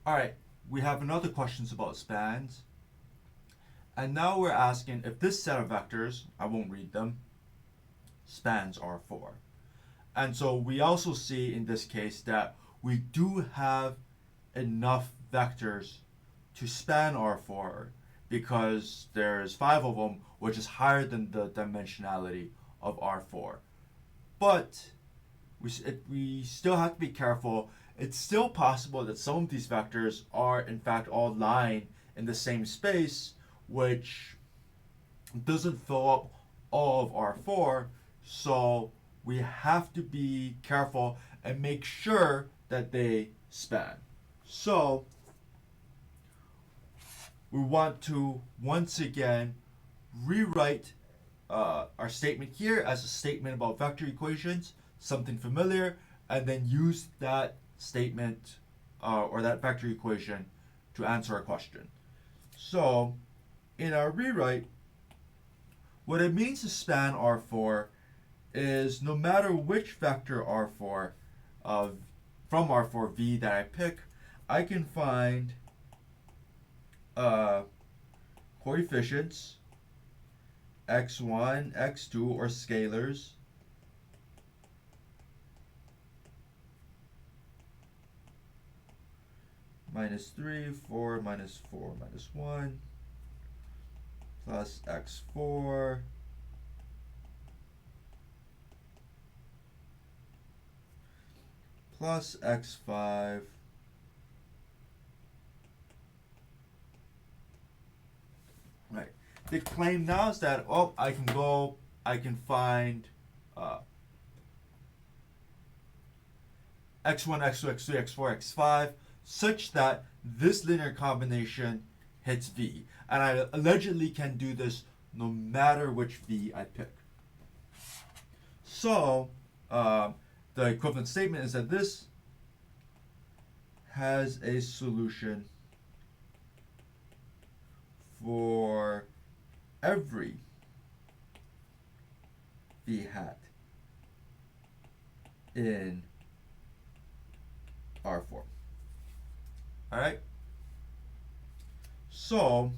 All right, we have another questions about spans. And now we're asking if this set of vectors, I won't read them, spans R4. And so we also see in this case that we do have enough vectors to span R4 because there's 5 of them, which is higher than the dimensionality of R4. But we still have to be careful. It's still possible that some of these vectors are in fact all lying in the same space, which doesn't fill up all of R4. So we have to be careful and make sure that they span. So we want to once again rewrite our statement here as a statement about vector equations, something familiar, and then use that statement or that vector equation to answer a question. So in our rewrite, what it means to span R4 is no matter which vector R4 from R4V that I pick, I can find uh, coefficients x1, x2, or scalars minus 3, 4, minus 4, minus 1, plus x4, plus x5, right. The claim now is that, oh, I can find uh, x1, x2, x3, x4, x5, such that this linear combination hits V. And I allegedly can do this no matter which V I pick. So, the equivalent statement is that this has a solution for every V hat in R4. Alright? So,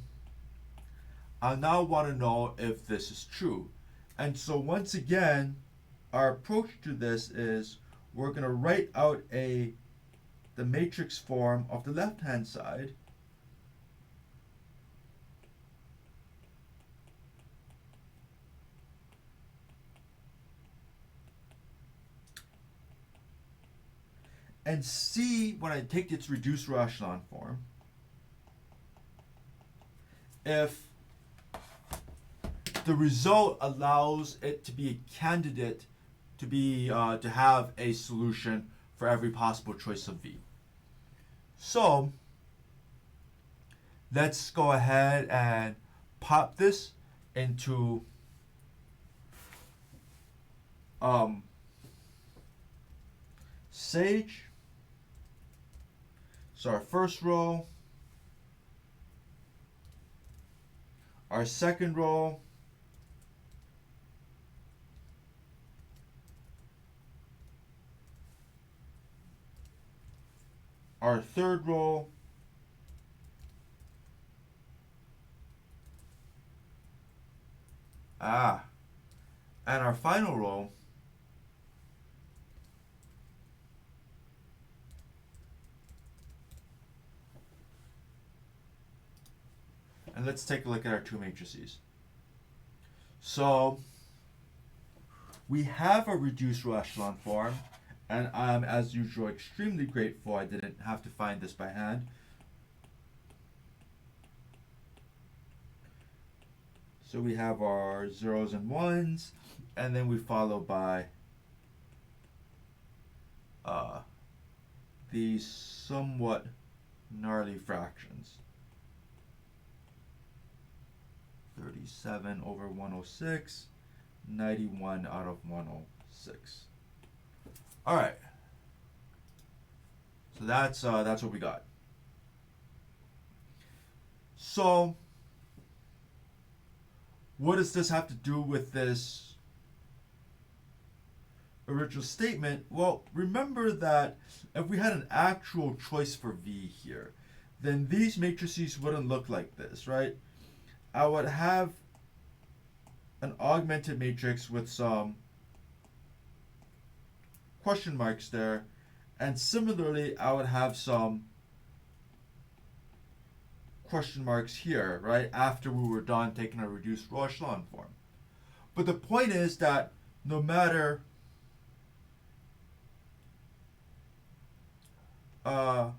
I now want to know if this is true. And so once again, our approach to this is we're going to write out the matrix form of the left hand side. And see when I take its reduced row echelon form if the result allows it to be a candidate to have a solution for every possible choice of V. So let's go ahead and pop this into Sage. So our first row, our second row, our third row, and our final row. And let's take a look at our two matrices. So we have a reduced row echelon form, and I'm, as usual, extremely grateful I didn't have to find this by hand. So we have our zeros and ones, and then we follow by these somewhat gnarly fractions. 37 over 106, 91 out of 106. All right. So that's what we got. So what does this have to do with this original statement, well, remember that if we had an actual choice for V here, then these matrices wouldn't look like this, right? I would have an augmented matrix with some question marks there, and similarly, I would have some question marks here, right, after we were done taking a reduced row echelon form. But the point is that no matter no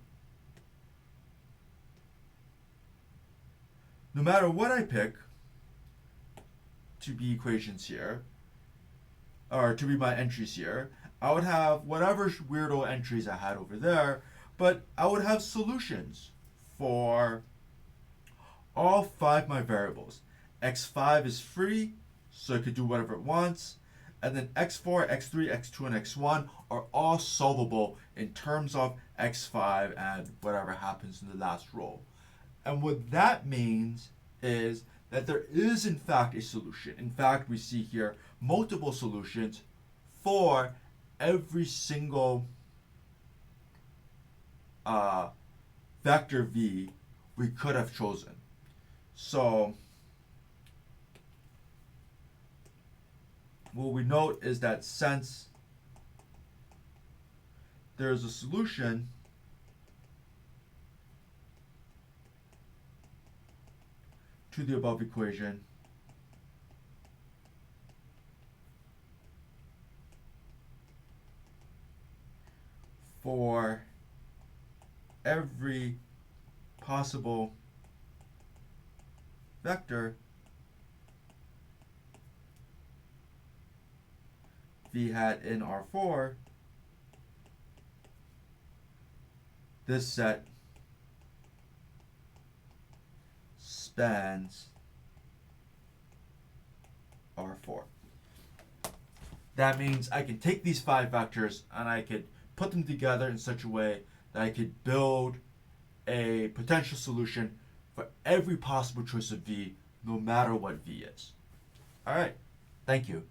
matter what I pick to be equations here, or to be my entries here, I would have whatever weirdo entries I had over there, but I would have solutions for all 5 of my variables. X5 is free, so it could do whatever it wants. And then X4, X3, X2, and X1 are all solvable in terms of X5 and whatever happens in the last row. And what that means is that there is in fact a solution. In fact, we see here multiple solutions for every single vector V we could have chosen. So what we note is that since there is a solution to the above equation, for every possible vector V hat in R4, this set spans R4. That means I can take these 5 vectors and I could put them together in such a way that I could build a potential solution for every possible choice of V, no matter what V is. All right, thank you.